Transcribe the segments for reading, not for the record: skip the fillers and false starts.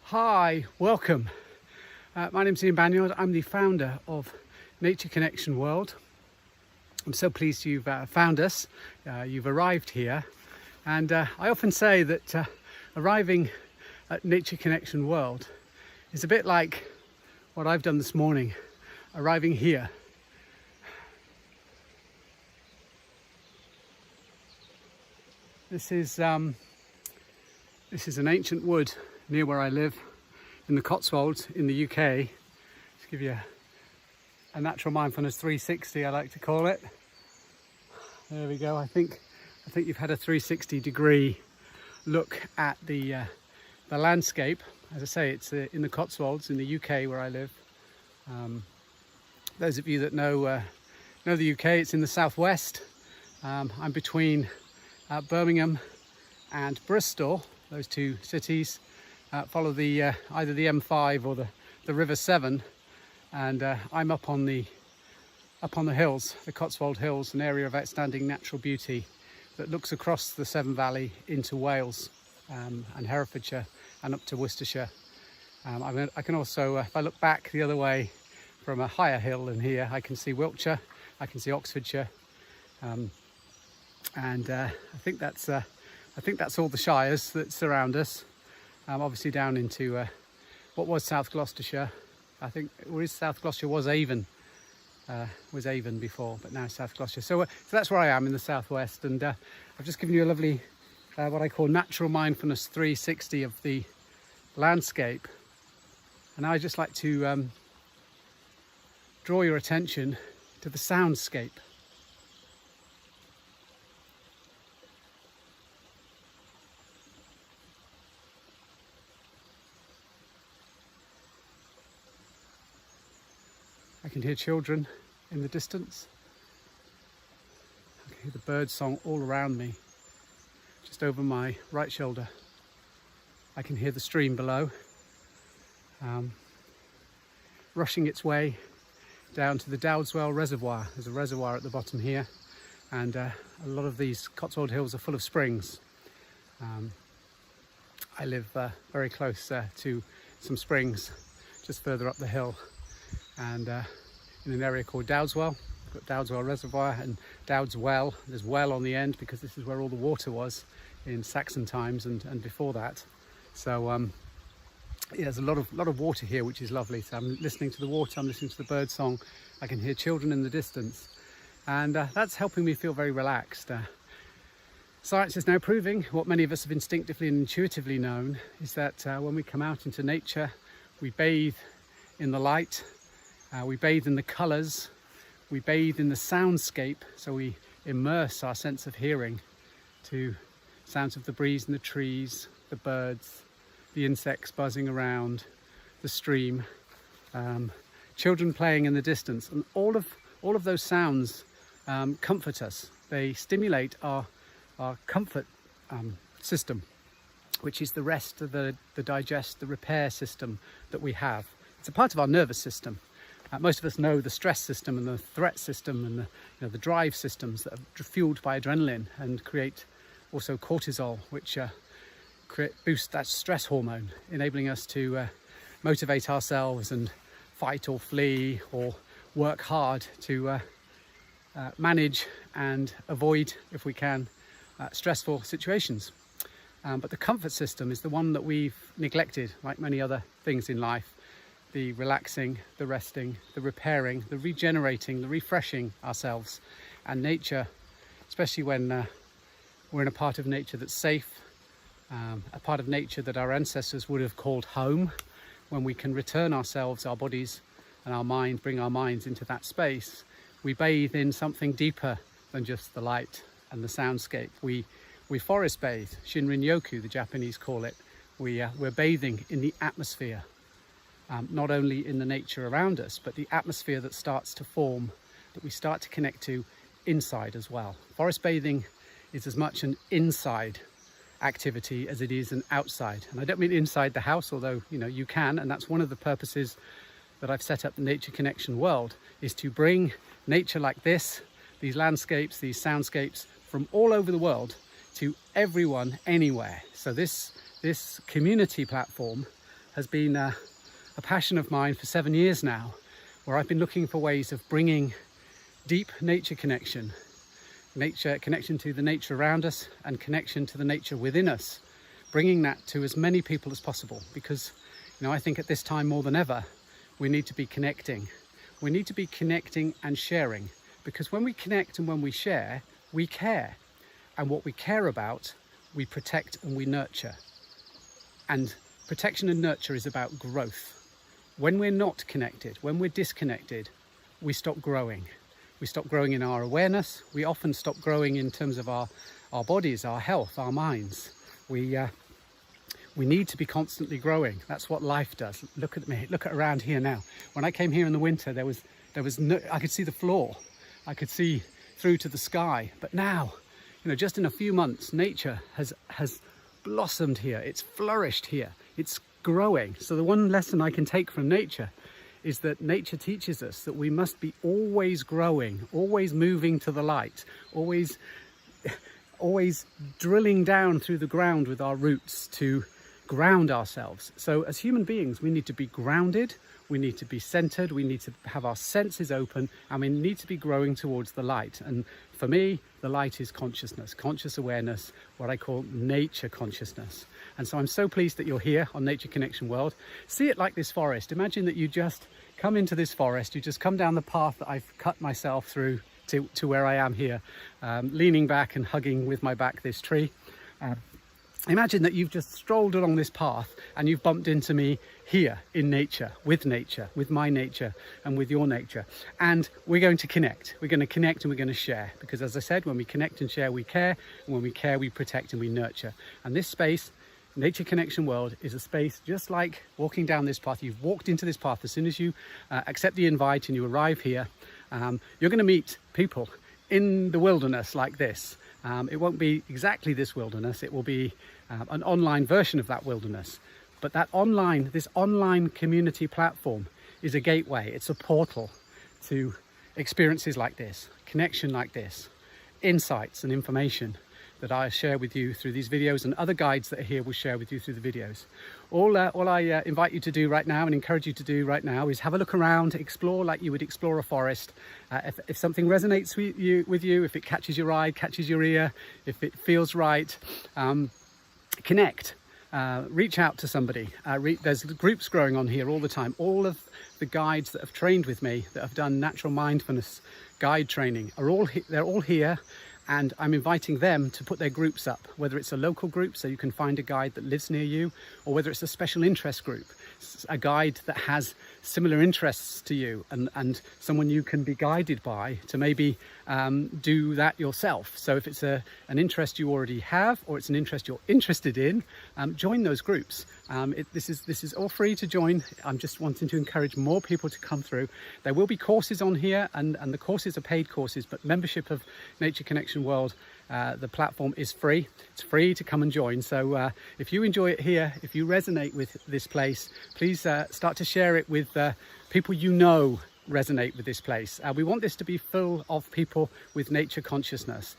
Hi, welcome. My name's Ian Banyard. I'm the founder of Nature Connection World. I'm so pleased you've found us. You've arrived here. And I often say that arriving at Nature Connection World is a bit like what I've done this morning, arriving here. This is an ancient wood near where I live in the Cotswolds in the UK. Just give you a natural mindfulness 360, I like to call it. There we go. I think you've had a 360 degree look at the landscape. As I say, it's in the Cotswolds in the UK where I live. Those of you that know the UK, it's in the southwest. I'm between Birmingham and Bristol, those two cities. Follow the either the M5 or the River Severn, and I'm up on the hills, the Cotswold Hills, an area of outstanding natural beauty that looks across the Severn Valley into Wales and Herefordshire and up to Worcestershire. I can also, if I look back the other way from a higher hill than here, I can see Wiltshire, I can see Oxfordshire, and I think that's all the shires that surround us. Obviously down into what was South Gloucestershire. I think South Gloucestershire was Avon before, but now South Gloucestershire. So that's where I am in the southwest, and I've just given you a lovely what I call natural mindfulness 360 of the landscape. And I just like to draw your attention to the soundscape. I can hear children in the distance. I can hear the bird song all around me, just over my right shoulder. I can hear the stream below, rushing its way down to the Dowdeswell Reservoir. There's a reservoir at the bottom here, and a lot of these Cotswold Hills are full of springs. I live very close to some springs just further up the hill, and in an area called Dowdeswell. We've got Dowdeswell Reservoir and Dowdeswell. There's well on the end because this is where all the water was in Saxon times and before that. So yeah, there's a lot of water here, which is lovely. So I'm listening to the water, I'm listening to the bird song. I can hear children in the distance, and that's helping me feel very relaxed. Science is now proving what many of us have instinctively and intuitively known, is that when we come out into nature, we bathe in the light. We bathe in the colours, we bathe in the soundscape, so we immerse our sense of hearing to sounds of the breeze in the trees, the birds, the insects buzzing around, the stream, children playing in the distance, and all of those sounds comfort us. They stimulate our comfort system, which is the rest of the digest, the repair system that we have. It's a part of our nervous system. Most of us know the stress system and the threat system and the drive systems that are fueled by adrenaline and create also cortisol, which boost that stress hormone, enabling us to motivate ourselves and fight or flee or work hard to manage and avoid, if we can, stressful situations. But the comfort system is the one that we've neglected, like many other things in life. The relaxing, the resting, the repairing, the regenerating, the refreshing ourselves. And nature, especially when we're in a part of nature that's safe, a part of nature that our ancestors would have called home, when we can return ourselves, our bodies and our mind, bring our minds into that space, we bathe in something deeper than just the light and the soundscape. We forest bathe, Shinrin-yoku, the Japanese call it. We're bathing in the atmosphere. Not only in the nature around us, but the atmosphere that starts to form, that we start to connect to inside as well. Forest bathing is as much an inside activity as it is an outside. And I don't mean inside the house, although you can, and that's one of the purposes that I've set up the Nature Connection World, is to bring nature like this, these landscapes, these soundscapes from all over the world to everyone, anywhere. So this community platform has been a passion of mine for 7 years now, where I've been looking for ways of bringing deep nature connection to the nature around us and connection to the nature within us, bringing that to as many people as possible. Because, you know, I think at this time more than ever, we need to be connecting. We need to be connecting and sharing, because when we connect and when we share, we care. And what we care about, we protect and we nurture. And protection and nurture is about growth. When we're not connected, when we're disconnected, we stop growing. We stop growing in our awareness. We often stop growing in terms of our bodies, our health, our minds. We need to be constantly growing. That's what life does. Look at me, look at around here now. When I came here in the winter, there was no, I could see the floor. I could see through to the sky. But now, you know, just in a few months, nature has blossomed here. It's flourished here. It's growing. So the one lesson I can take from nature is that nature teaches us that we must be always growing, always moving to the light, always drilling down through the ground with our roots to ground ourselves. So as human beings, we need to be grounded, we need to be centered, we need to have our senses open, and we need to be growing towards the light. And for me, the light is consciousness, conscious awareness, what I call nature consciousness. And so I'm so pleased that you're here on Nature Connection World. See it like this forest. Imagine that you just come into this forest, you just come down the path that I've cut myself through to where I am here, leaning back and hugging with my back this tree. Imagine that you've just strolled along this path and you've bumped into me here in nature, with my nature and with your nature. And we're going to connect. We're going to connect and we're going to share. Because as I said, when we connect and share, we care. And when we care, we protect and we nurture. And this space, Nature Connection World, is a space just like walking down this path. You've walked into this path. As soon as you accept the invite and you arrive here, you're going to meet people in the wilderness like this. It won't be exactly this wilderness. It will be an online version of that wilderness. But this online community platform is a gateway. It's a portal to experiences like this, connection like this, insights and information that I share with you through these videos, and other guides that are here will share with you through the videos. All I invite you to do right now and encourage you to do right now is have a look around, explore like you would explore a forest. If something resonates with you, if it catches your eye, catches your ear, if it feels right, connect. Reach out to somebody. There's groups growing on here all the time. All of the guides that have trained with me, that have done natural mindfulness guide training, they're all here. And I'm inviting them to put their groups up, whether it's a local group so you can find a guide that lives near you, or whether it's a special interest group, a guide that has similar interests to you and someone you can be guided by to maybe do that yourself. So if it's an interest you already have, or it's an interest you're interested in, join those groups. This is all free to join. I'm just wanting to encourage more people to come through. There will be courses on here, and the courses are paid courses, but membership of Nature Connection World, the platform, is free. It's free to come and join. So if you enjoy it here, if you resonate with this place, please start to share it with people you know resonate with this place. We want this to be full of people with nature consciousness.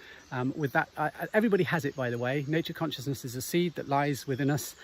With that, everybody has it, by the way. Nature consciousness is a seed that lies within us.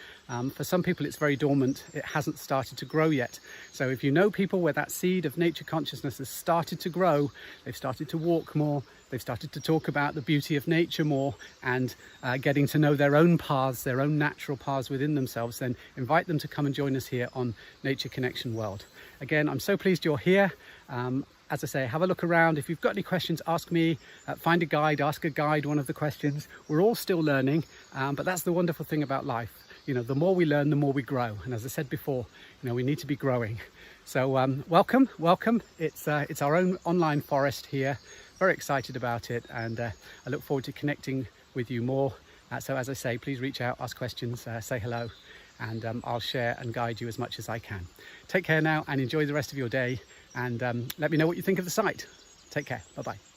For some people it's very dormant, it hasn't started to grow yet. So if you know people where that seed of nature consciousness has started to grow, they've started to walk more, they've started to talk about the beauty of nature more, and getting to know their own paths, their own natural paths within themselves, then invite them to come and join us here on Nature Connection World. Again, I'm so pleased you're here. As I say, have a look around. If you've got any questions, ask me, find a guide, ask a guide one of the questions. We're all still learning, but that's the wonderful thing about life. You know, the more we learn, the more we grow. And as I said before, you know, we need to be growing. So welcome. It's our own online forest here. Very excited about it, and I look forward to connecting with you more. So as I say, please reach out, ask questions, say hello, and I'll share and guide you as much as I can. Take care now and enjoy the rest of your day, and let me know what you think of the site. Take care. Bye-bye.